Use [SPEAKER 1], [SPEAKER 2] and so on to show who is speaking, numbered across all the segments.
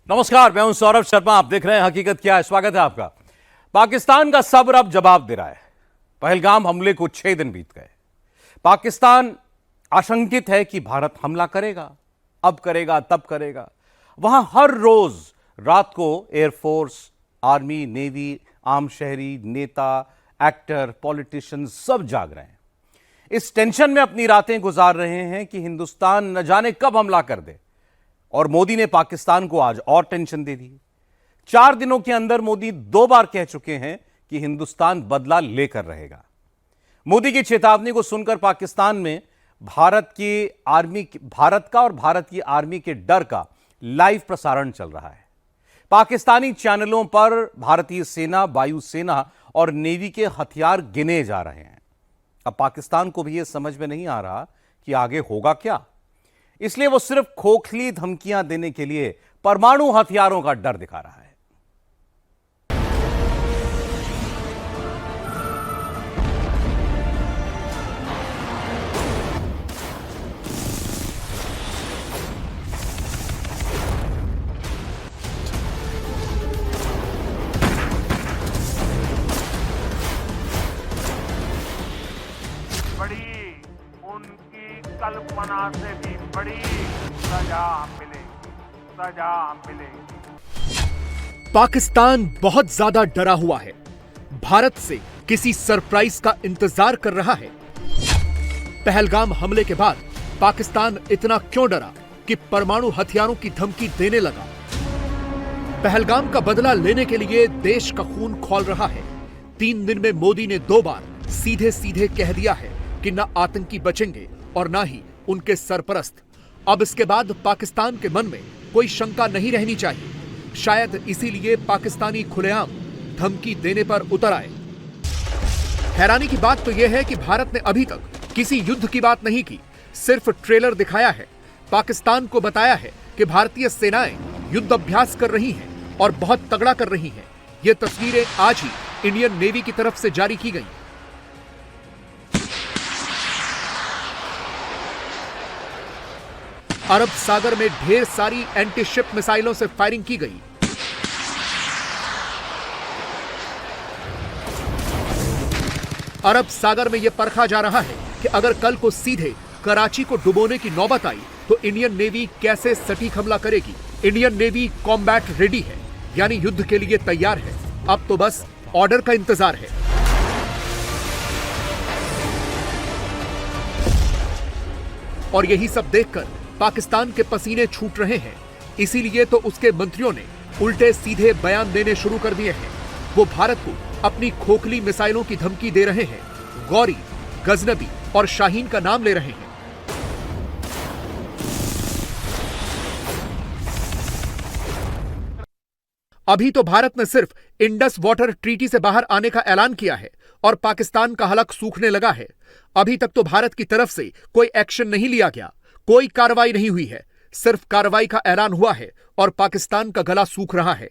[SPEAKER 1] नमस्कार, मैं हूं सौरभ शर्मा। आप देख रहे हैं हकीकत क्या है। स्वागत है आपका। पाकिस्तान का सब्र अब जवाब दे रहा है। पहलगाम हमले को 6 दिन बीत गए। पाकिस्तान आशंकित है कि भारत हमला करेगा, अब करेगा, तब करेगा। वहां हर रोज रात को एयरफोर्स, आर्मी, नेवी, आम शहरी, नेता, एक्टर, पॉलिटिशियन सब जाग रहे हैं। इस टेंशन में अपनी रातें गुजार रहे हैं कि हिंदुस्तान न जाने कब हमला कर दे। और मोदी ने पाकिस्तान को आज और टेंशन दे दी। 4 दिनों के अंदर मोदी 2 बार कह चुके हैं कि हिंदुस्तान बदला लेकर रहेगा। मोदी की चेतावनी को सुनकर पाकिस्तान में भारत का और भारत की आर्मी के डर का लाइव प्रसारण चल रहा है। पाकिस्तानी चैनलों पर भारतीय सेना, वायुसेना और नेवी के हथियार गिने जा रहे हैं। अब पाकिस्तान को भी यह समझ में नहीं आ रहा कि आगे होगा क्या। इसलिए वो सिर्फ खोखली धमकियां देने के लिए परमाणु हथियारों का डर दिखा रहा है।
[SPEAKER 2] बड़ी उनकी कल्पना से भी बड़ी सजा मिलेगी।
[SPEAKER 3] पाकिस्तान बहुत ज्यादा डरा हुआ है। भारत से किसी सरप्राइज का इंतजार कर रहा है। पहलगाम हमले के बाद पाकिस्तान इतना क्यों डरा कि परमाणु हथियारों की धमकी देने लगा। पहलगाम का बदला लेने के लिए देश का खून खौल रहा है। 3 दिन में मोदी ने 2 बार सीधे सीधे कह दिया है कि न आतंकी बचेंगे और न ही उनके सरपरस्त। अब इसके बाद पाकिस्तान के मन में कोई शंका नहीं रहनी चाहिए। शायद इसीलिए पाकिस्तानी खुलेआम धमकी देने पर उतर आए। हैरानी की बात तो यह है कि भारत ने अभी तक किसी युद्ध की बात नहीं की, सिर्फ ट्रेलर दिखाया है। पाकिस्तान को बताया है कि भारतीय सेनाएं युद्ध अभ्यास कर रही हैं और बहुत तगड़ा कर रही हैं। ये तस्वीरें आज ही इंडियन नेवी की तरफ से जारी की गई। अरब सागर में ढेर सारी एंटी शिप मिसाइलों से फायरिंग की गई। अरब सागर में यह परखा जा रहा है कि अगर कल को सीधे कराची को डुबोने की नौबत आई तो इंडियन नेवी कैसे सटीक हमला करेगी। इंडियन नेवी कॉम्बैट रेडी है, यानी युद्ध के लिए तैयार है। अब तो बस ऑर्डर का इंतजार है। और यही सब देखकर पाकिस्तान के पसीने छूट रहे हैं। इसीलिए तो उसके मंत्रियों ने उल्टे सीधे बयान देने शुरू कर दिए हैं। वो भारत को अपनी खोखली मिसाइलों की धमकी दे रहे हैं। गौरी, गजनबी और शाहीन का नाम ले रहे हैं। अभी तो भारत ने सिर्फ इंडस वाटर ट्रीटी से बाहर आने का ऐलान किया है और पाकिस्तान का हलक सूखने लगा है। अभी तक तो भारत की तरफ से कोई एक्शन नहीं लिया गया, कोई कार्रवाई नहीं हुई है। सिर्फ कार्रवाई का ऐलान हुआ है और पाकिस्तान का गला सूख रहा है।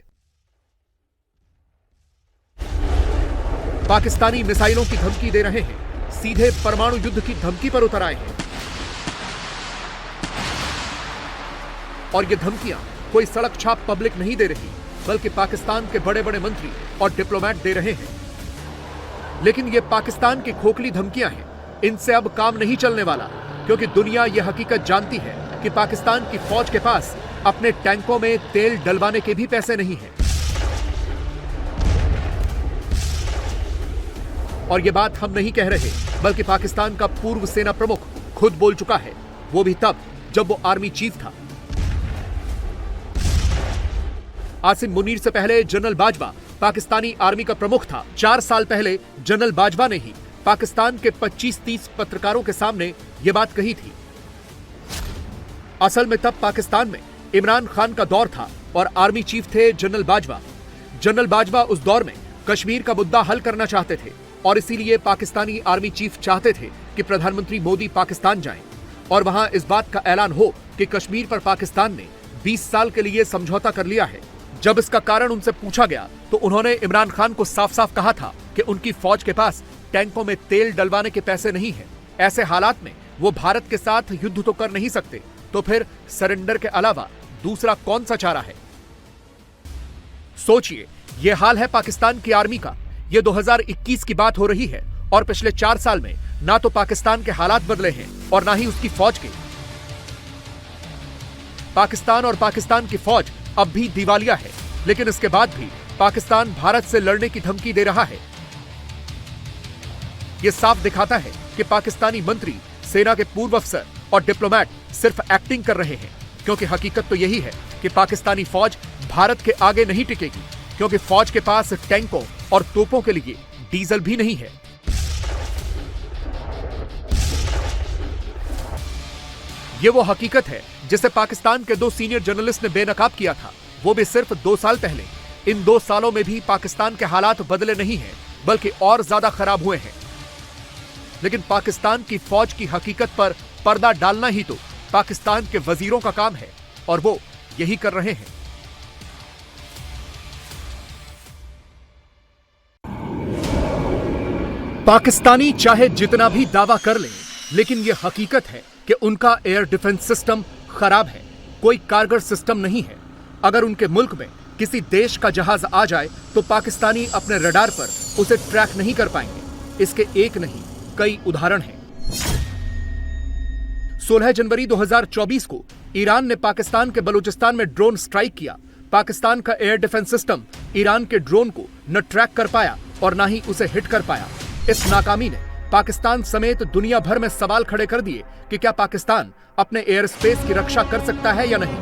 [SPEAKER 3] पाकिस्तानी मिसाइलों की धमकी दे रहे हैं, सीधे परमाणु युद्ध की धमकी पर उतर आए हैं। और ये धमकियां कोई सड़क छाप पब्लिक नहीं दे रही, बल्कि पाकिस्तान के बड़े बड़े मंत्री और डिप्लोमेट दे रहे हैं। लेकिन ये पाकिस्तान की खोखली धमकियां हैं। इनसे अब काम नहीं चलने वाला, क्योंकि दुनिया यह हकीकत जानती है कि पाकिस्तान की फौज के पास अपने टैंकों में तेल डलवाने के भी पैसे नहीं हैं। और यह बात हम नहीं कह रहे, बल्कि पाकिस्तान का पूर्व सेना प्रमुख खुद बोल चुका है। वो भी तब जब वो आर्मी चीफ था। आसिम मुनीर से पहले जनरल बाजवा पाकिस्तानी आर्मी का प्रमुख था। 4 साल पहले जनरल बाजवा ने ही पाकिस्तान के 25-30 पत्रकारों के सामने यह बात कही थी। असल में तब पाकिस्तान में इमरान खान का दौर था और आर्मी चीफ थे जनरल बाजवा। जनरल बाजवा उस दौर में कश्मीर का मुद्दा हल करना चाहते थे और इसीलिए पाकिस्तानी आर्मी चीफ चाहते थे कि प्रधानमंत्री मोदी पाकिस्तान जाएं और वहां इस बात का ऐलान हो कि कश्मीर पर पाकिस्तान ने 20 साल के लिए समझौता कर लिया है। जब इसका कारण उनसे पूछा गया तो उन्होंने इमरान खान को साफ साफ कहा था कि उनकी फौज के पास टैंकों में तेल डलवाने के पैसे नहीं हैं। ऐसे हालात में वो भारत के साथ युद्ध तो कर नहीं सकते, तो फिर सरेंडर के अलावा दूसरा कौन सा चारा है। सोचिए, यह हाल है पाकिस्तान की आर्मी का। यह 2021 की बात हो रही है और पिछले 4 साल में ना तो पाकिस्तान के हालात बदले हैं और ना ही उसकी फौज के। पाकिस्तान और पाकिस्तान की फौज अब भी दिवालिया है, लेकिन इसके बाद भी पाकिस्तान भारत से लड़ने की धमकी दे रहा है। यह साफ दिखाता है कि पाकिस्तानी मंत्री, सेना के पूर्व अफसर और डिप्लोमेट सिर्फ एक्टिंग कर रहे हैं, क्योंकि हकीकत तो यही है कि पाकिस्तानी फौज भारत के आगे नहीं टिकेगी, क्योंकि फौज के पास टैंकों और तोपों के लिए डीजल भी नहीं है। यह वो हकीकत है जिसे पाकिस्तान के 2 सीनियर जर्नलिस्ट ने बेनकाब किया था, वो भी सिर्फ 2 साल पहले। इन 2 सालों में भी पाकिस्तान के हालात बदले नहीं हैं, बल्कि और ज्यादा खराब हुए हैं। लेकिन पाकिस्तान की फौज की हकीकत पर पर्दा डालना ही तो पाकिस्तान के वजीरों का काम है, और वो यही कर रहे हैं। पाकिस्तानी चाहे जितना भी दावा कर लें, लेकिन यह हकीकत है कि उनका एयर डिफेंस सिस्टम खराब है, कोई कारगर सिस्टम नहीं है। अगर उनके मुल्क में किसी देश का जहाज आ जाए तो पाकिस्तानी अपने रडार पर उसे ट्रैक नहीं कर पाएंगे। इसके एक नहीं, कई उदाहरण हैं। 16 जनवरी 2024 को ईरान ने पाकिस्तान के बलूचिस्तान में ड्रोन स्ट्राइक किया। पाकिस्तान का एयर डिफेंस सिस्टम ईरान के ड्रोन को न ट्रैक कर पाया और न ही उसे हिट कर पाया। इस नाकामी ने पाकिस्तान समेत दुनिया भर में सवाल खड़े कर दिए कि क्या पाकिस्तान अपने एयर स्पेस की रक्षा कर सकता है या नहीं।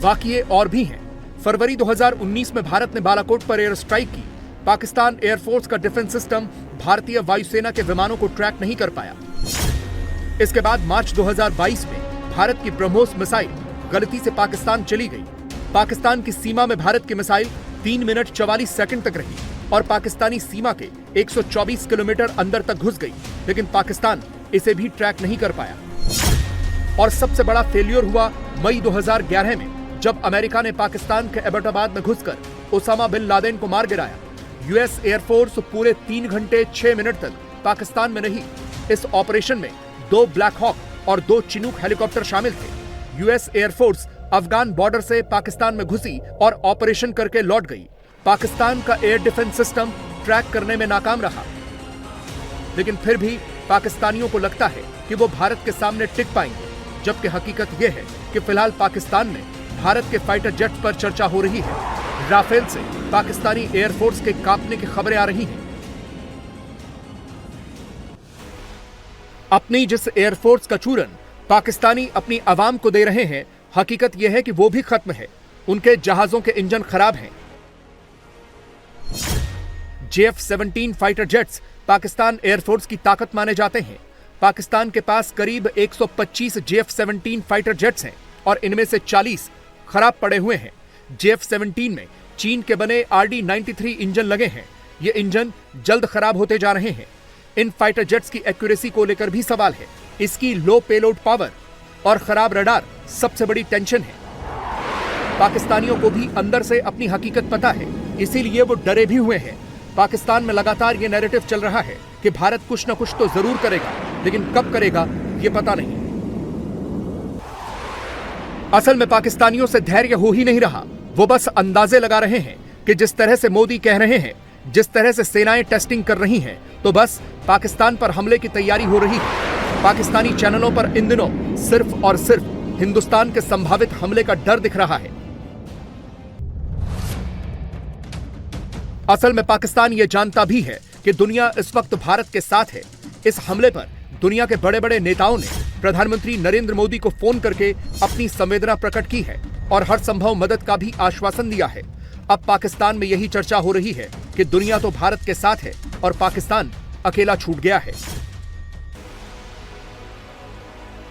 [SPEAKER 3] वाकये और भी हैं। फरवरी 2019 में भारत ने बालाकोट पर एयर स्ट्राइक की। पाकिस्तान एयरफोर्स का डिफेंस सिस्टम भारतीय वायुसेना के विमानों को ट्रैक नहीं कर पाया। इसके बाद मार्च 2022 में भारत की ब्रह्मोस मिसाइल गलती से पाकिस्तान चली गई। पाकिस्तान की सीमा में भारत की मिसाइल 3 मिनट 44 सेकंड तक रही और पाकिस्तानी सीमा के 124 किलोमीटर अंदर तक घुस गई, लेकिन पाकिस्तान इसे भी ट्रैक नहीं कर पाया। और सबसे बड़ा फेल्योर हुआ मई 2011 में, जब अमेरिका ने पाकिस्तान के एबटाबाद में घुसकर ओसामा बिन लादेन को मार गिराया। यूएस एयरफोर्स पूरे 3 घंटे 6 मिनट तक पाकिस्तान में रही। इस ऑपरेशन में 2 ब्लैक हॉक और 2 चिनूक हेलीकॉप्टर शामिल थे। यूएस एयरफोर्स अफगान बॉर्डर से पाकिस्तान में घुसी और ऑपरेशन करके लौट गई। पाकिस्तान का एयर डिफेंस सिस्टम ट्रैक करने में नाकाम रहा, लेकिन फिर भी पाकिस्तानियों को लगता है कि वो भारत के सामने टिक पाएंगे, जबकि हकीकत यह है कि फिलहाल पाकिस्तान में भारत के फाइटर जेट्स पर चर्चा हो रही है। राफेल से पाकिस्तानी एयरफोर्स के कांपने की खबरें आ रही हैं। अपनी जिस एयरफोर्स का चूरन पाकिस्तानी अपनी आवाम को दे रहे हैं, हकीकत यह है कि वो भी खत्म है। उनके जहाजों के इंजन खराब हैं। JF-17 fighter jets Pakistan air force की ताकत माने जाते हैं। पाकिस्तान के पास करीब 125 JF-17 फाइटर जेट्स हैं और इनमें से 40 खराब पड़े हुए हैं। JF-17 में चीन के बने RD-93 इंजन लगे हैं। ये इंजन जल्द खराब होते जा रहे हैं। इन फाइटर जेट्स की एक्यूरेसी को लेकर भी सवाल है। इसकी लो पेलोड पावर और खराब रडार सबसे बड़ी टेंशन है। पाकिस्तानियों को भी अंदर से अपनी हकीकत पता है, इसीलिए वो डरे भी हुए हैं। पाकिस्तान में लगातार ये नैरेटिव चल रहा है कि भारत कुछ न कुछ तो जरूर करेगा, लेकिन कब करेगा ये पता नहीं। असल में पाकिस्तानियों से धैर्य हो ही नहीं रहा। वो बस अंदाजे लगा रहे हैं कि जिस तरह से मोदी कह रहे हैं, जिस तरह से सेनाएं टेस्टिंग कर रही हैं, तो बस पाकिस्तान पर हमले की तैयारी हो रही है। पाकिस्तानी चैनलों पर इन दिनों सिर्फ और सिर्फ हिंदुस्तान के संभावित हमले का डर दिख रहा है। असल में पाकिस्तान यह जानता भी है कि दुनिया इस वक्त भारत के साथ है। इस हमले पर दुनिया के बड़े बड़े नेताओं ने प्रधानमंत्री नरेंद्र मोदी को फोन करके अपनी संवेदना प्रकट की है और हर संभव मदद का भी आश्वासन दिया है। अब पाकिस्तान में यही चर्चा हो रही है कि दुनिया तो भारत के साथ है और पाकिस्तान अकेला छूट गया है।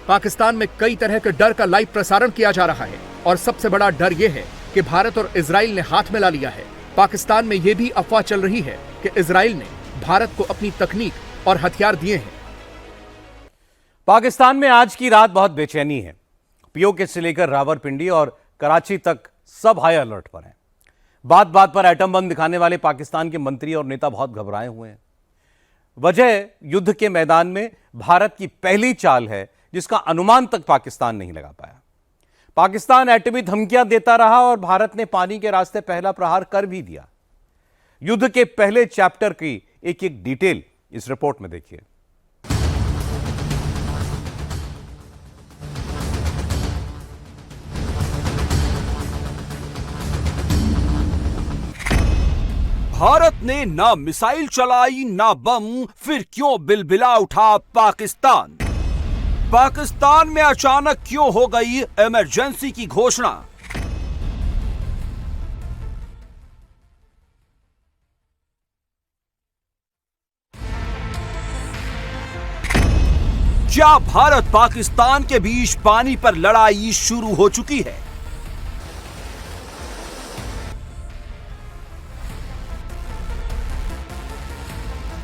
[SPEAKER 3] पाकिस्तान में कई तरह के डर का लाइव प्रसारण किया जा रहा है और सबसे बड़ा डर यह है कि भारत और इजराइल ने हाथ मिला लिया है। पाकिस्तान में यह भी अफवाह चल रही है कि इजराइल ने भारत को अपनी तकनीक और हथियार दिए हैं।
[SPEAKER 1] पाकिस्तान में आज की रात बहुत बेचैनी है। पीओके से लेकर रावलपिंडी और कराची तक सब हाई अलर्ट पर हैं। बात बात पर एटम बम दिखाने वाले पाकिस्तान के मंत्री और नेता बहुत घबराए हुए हैं। वजह युद्ध के मैदान में भारत की पहली चाल है जिसका अनुमान तक पाकिस्तान नहीं लगा पाया। पाकिस्तान एटमी धमकियां देता रहा और भारत ने पानी के रास्ते पहला प्रहार कर भी दिया। युद्ध के पहले चैप्टर की एक एक डिटेल इस रिपोर्ट में देखिए।
[SPEAKER 4] भारत ने ना मिसाइल चलाई ना बम, फिर क्यों बिलबिला उठा पाकिस्तान? पाकिस्तान में अचानक क्यों हो गई इमरजेंसी की घोषणा? क्या भारत पाकिस्तान के बीच पानी पर लड़ाई शुरू हो चुकी है?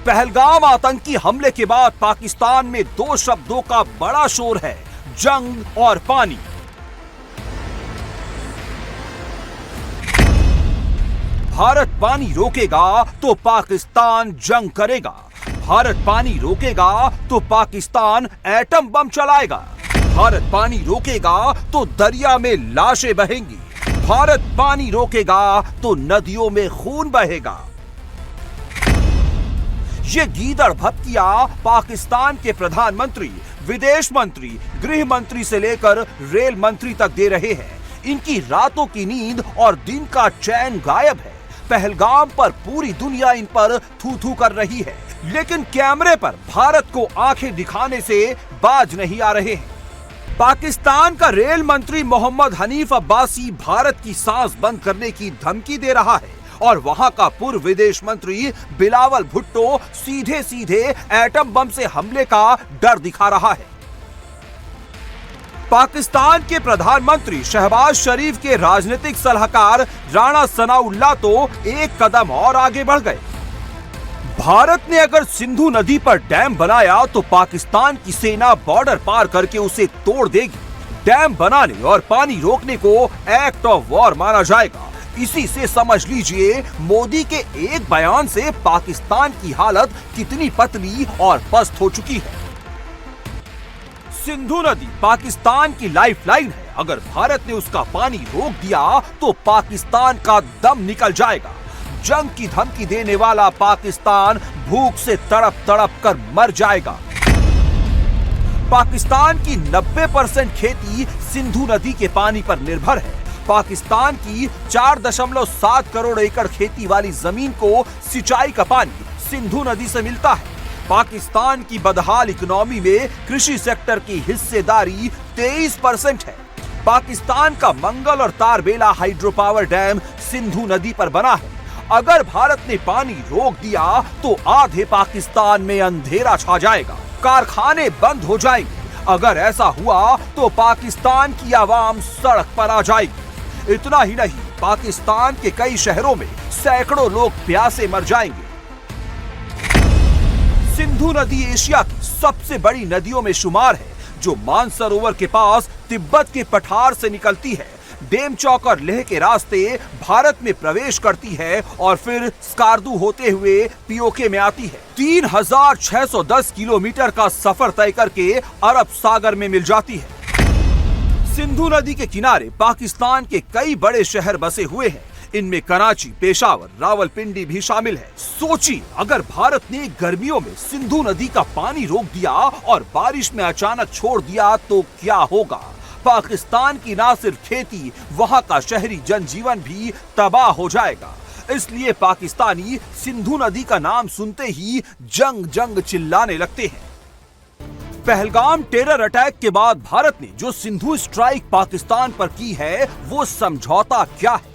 [SPEAKER 4] पहलगाम आतंकी हमले के बाद पाकिस्तान में दो शब्दों का बड़ा शोर है, जंग और पानी। भारत पानी रोकेगा तो पाकिस्तान जंग करेगा। भारत पानी रोकेगा तो पाकिस्तान एटम बम चलाएगा। भारत पानी रोकेगा तो दरिया में लाशें बहेंगी। भारत पानी रोकेगा तो नदियों में खून बहेगा। ये गीदड़ भपकिया पाकिस्तान के प्रधानमंत्री, विदेश मंत्री, गृह मंत्री से लेकर रेल मंत्री तक दे रहे हैं। इनकी रातों की नींद और दिन का चैन गायब है। पहलगाम पर पूरी दुनिया इन पर थू थू कर रही है, लेकिन कैमरे पर भारत को आंखें दिखाने से बाज नहीं आ रहे हैं। पाकिस्तान का रेल मंत्री मोहम्मद हनीफ अब्बासी भारत की सांस बंद करने की धमकी दे रहा है और वहां का पूर्व विदेश मंत्री बिलावल भुट्टो सीधे सीधे एटम बम से हमले का डर दिखा रहा है। पाकिस्तान के प्रधानमंत्री शहबाज शरीफ के राजनीतिक सलाहकार राणा सनाउल्लाह तो एक कदम और आगे बढ़ गए। भारत ने अगर सिंधु नदी पर डैम बनाया तो पाकिस्तान की सेना बॉर्डर पार करके उसे तोड़ देगी। डैम बनाने और पानी रोकने को एक्ट ऑफ वॉर माना जाएगा। इसी से समझ लीजिए मोदी के एक बयान से पाकिस्तान की हालत कितनी पतली और पस्त हो चुकी है। सिंधु नदी पाकिस्तान की लाइफलाइन है। अगर भारत ने उसका पानी रोक दिया तो पाकिस्तान का दम निकल जाएगा। जंग की धमकी देने वाला पाकिस्तान भूख से तड़प तड़प कर मर जाएगा। पाकिस्तान की 90% खेती सिंधु नदी के पानी पर निर्भर है। पाकिस्तान की 4.7 करोड़ एकड़ खेती वाली जमीन को सिंचाई का पानी सिंधु नदी से मिलता है। पाकिस्तान की बदहाल इकोनॉमी में कृषि सेक्टर की हिस्सेदारी 23% है। पाकिस्तान का मंगल और Tarbela hydro power dam Sindhu नदी पर बना है। अगर भारत ने पानी रोक दिया तो आधे पाकिस्तान में अंधेरा छा जाएगा, कारखाने बंद हो जाएंगे। अगर ऐसा हुआ तो पाकिस्तान की आवाम सड़क पर आ जाएगी। इतना ही नहीं, पाकिस्तान के कई शहरों में सैकड़ों लोग प्यासे मर जाएंगे। सिंधु नदी एशिया की सबसे बड़ी नदियों में शुमार है, जो मानसरोवर के पास तिब्बत के पठार से निकलती है, डेमचौक और लेह के रास्ते भारत में प्रवेश करती है और फिर स्कार्दू होते हुए पीओके में आती है। 3610 किलोमीटर का सफर तय करके अरब सागर में मिल जाती है। सिंधु नदी के किनारे पाकिस्तान के कई बड़े शहर बसे हुए हैं। इनमें कराची, पेशावर, रावलपिंडी भी शामिल है। सोचिए, अगर भारत ने गर्मियों में सिंधु नदी का पानी रोक दिया और बारिश में अचानक छोड़ दिया तो क्या होगा? पाकिस्तान की ना सिर्फ खेती, वहां का शहरी जनजीवन भी तबाह हो जाएगा। इसलिए पाकिस्तानी सिंधु नदी का नाम सुनते ही जंग जंग चिल्लाने लगते हैं। पहलगाम टेरर अटैक के बाद भारत ने जो सिंधु स्ट्राइक पाकिस्तान पर की है, वो समझौता क्या है?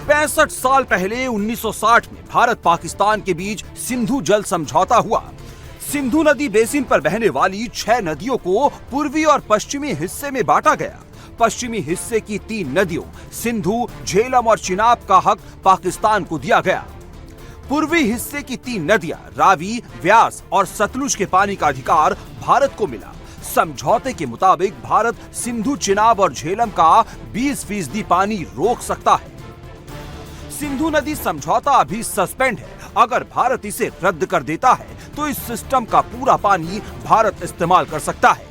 [SPEAKER 4] 65 साल पहले 1960 में भारत पाकिस्तान के बीच सिंधु जल समझौता हुआ। सिंधु नदी बेसिन पर बहने वाली 6 नदियों को पूर्वी और पश्चिमी हिस्से में बांटा गया। पश्चिमी हिस्से की 3 नदियों सिंधु, झेलम और चिनाब का हक पाकिस्तान को दिया गया। पूर्वी हिस्से की 3 नदियां रावी, व्यास और सतलुज के पानी का अधिकार भारत को मिला। समझौते के मुताबिक भारत सिंधु, चिनाब और झेलम का 20% पानी रोक सकता है। सिंधु नदी समझौता अभी सस्पेंड है। अगर भारत इसे रद्द कर देता है तो इस सिस्टम का पूरा पानी भारत इस्तेमाल कर सकता है।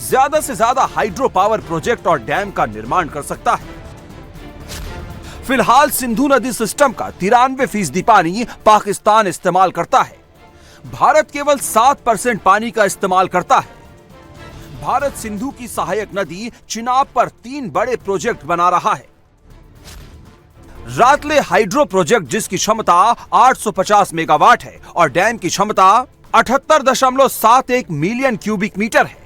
[SPEAKER 4] ज्यादा से ज्यादा हाइड्रो पावर प्रोजेक्ट और डैम का निर्माण कर सकता है। फिलहाल सिंधु नदी सिस्टम का 93% पानी पाकिस्तान इस्तेमाल करता है। भारत केवल 7% पानी का इस्तेमाल करता है। भारत सिंधु की सहायक नदी चिनाब पर 3 बड़े प्रोजेक्ट बना रहा है। रातले हाइड्रो प्रोजेक्ट जिसकी क्षमता 850 मेगावाट है और डैम की क्षमता 78.71 मिलियन क्यूबिक मीटर है।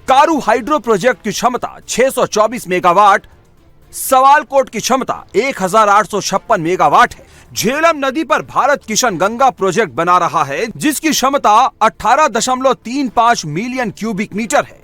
[SPEAKER 4] कारू हाइड्रो प्रोजेक्ट की क्षमता 624 मेगावाट, सवालकोट की क्षमता 1856 मेगावाट है। झेलम नदी पर भारत किशन गंगा प्रोजेक्ट बना रहा है जिसकी क्षमता 18.35 मिलियन क्यूबिक मीटर है।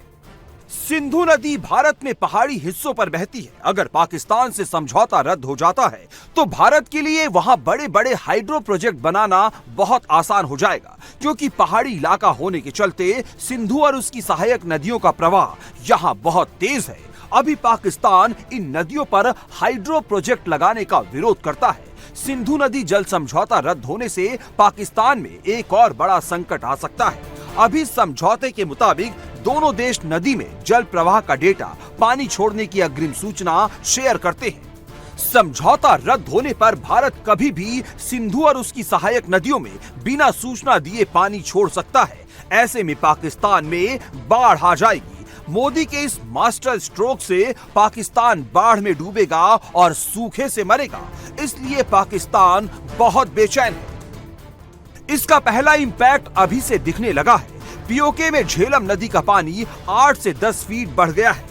[SPEAKER 4] सिंधु नदी भारत में पहाड़ी हिस्सों पर बहती है। अगर पाकिस्तान से समझौता रद्द हो जाता है तो भारत के लिए वहां बड़े बड़े हाइड्रो प्रोजेक्ट बनाना बहुत आसान हो जाएगा, क्योंकि पहाड़ी इलाका होने के चलते सिंधु और उसकी सहायक नदियों का प्रवाह यहां बहुत तेज है। अभी पाकिस्तान इन नदियों पर हाइड्रो प्रोजेक्ट लगाने का विरोध करता है। सिंधु नदी जल समझौता रद्द होने से पाकिस्तान में एक और बड़ा संकट आ सकता है। अभी समझौते के मुताबिक दोनों देश नदी में जल प्रवाह का डेटा, पानी छोड़ने की अग्रिम सूचना शेयर करते हैं। समझौता रद्द होने पर भारत कभी भी सिंधु और उसकी सहायक नदियों में बिना सूचना दिए पानी छोड़ सकता है। ऐसे में पाकिस्तान में बाढ़ आ जाएगी। मोदी के इस मास्टर स्ट्रोक से पाकिस्तान बाढ़ में डूबेगा और सूखे से मरेगा। इसलिए पाकिस्तान बहुत बेचैन है। इसका पहला इंपैक्ट अभी से दिखने लगा है। पीओके में झेलम नदी का पानी 8 से 10 फीट बढ़ गया है।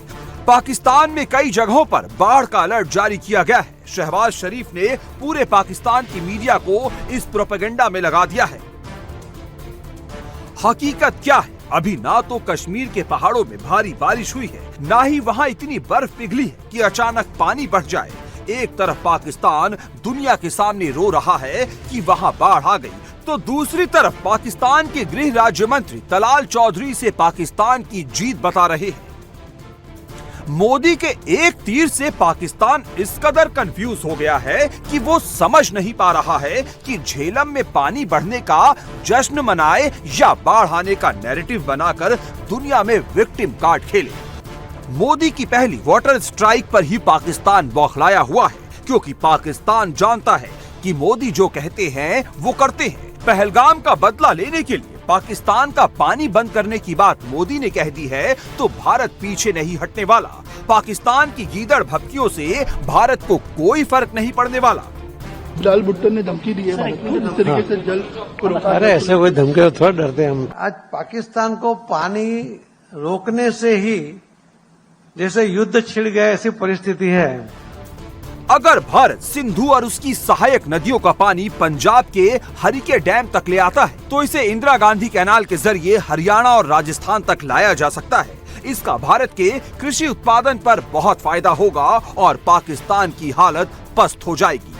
[SPEAKER 4] पाकिस्तान में कई जगहों पर बाढ़ का अलर्ट जारी किया गया है। शहबाज शरीफ ने पूरे पाकिस्तान की मीडिया को इस प्रोपेगेंडा में लगा दिया है। हकीकत क्या है? अभी ना तो कश्मीर के पहाड़ों में भारी बारिश हुई है, ना ही वहाँ इतनी बर्फ पिघली है कि अचानक पानी बढ़ जाए। एक तरफ पाकिस्तान दुनिया के सामने रो रहा है कि वहाँ बाढ़ आ गई, तो दूसरी तरफ पाकिस्तान के गृह राज्य मंत्री तलाल चौधरी से पाकिस्तान की जीत बता रहे हैं। मोदी के एक तीर से पाकिस्तान इस कदर कंफ्यूज हो गया है कि वो समझ नहीं पा रहा है कि झेलम में पानी बढ़ने का जश्न मनाए या बाढ़ आने का नैरेटिव बनाकर दुनिया में विक्टिम कार्ड खेले। मोदी की पहली वाटर स्ट्राइक पर ही पाकिस्तान बौखलाया हुआ है, क्योंकि पाकिस्तान जानता है कि मोदी जो कहते हैं वो करते हैं। पहलगाम का बदला लेने के लिए पाकिस्तान का पानी बंद करने की बात मोदी ने कह दी है तो भारत पीछे नहीं हटने वाला। पाकिस्तान की गीदड़ भपकियों से भारत को कोई फर्क नहीं पड़ने वाला।
[SPEAKER 5] लाल भुट्टो ने धमकी दी है भारत को, जिस तरीके से जल को रोका।
[SPEAKER 6] अरे ऐसे कोई धमकी तो थोड़ा डरते हैं हम।
[SPEAKER 7] आज पाकिस्तान को पानी रोकने से ही जैसे युद्ध छिड़ गया ऐसी परिस्थिति है।
[SPEAKER 4] अगर भारत सिंधु और उसकी सहायक नदियों का पानी पंजाब के हरिके डैम तक ले आता है तो इसे इंदिरा गांधी कैनाल के जरिए हरियाणा और राजस्थान तक लाया जा सकता है। इसका भारत के कृषि उत्पादन पर बहुत फायदा होगा और पाकिस्तान की हालत पस्त हो जाएगी।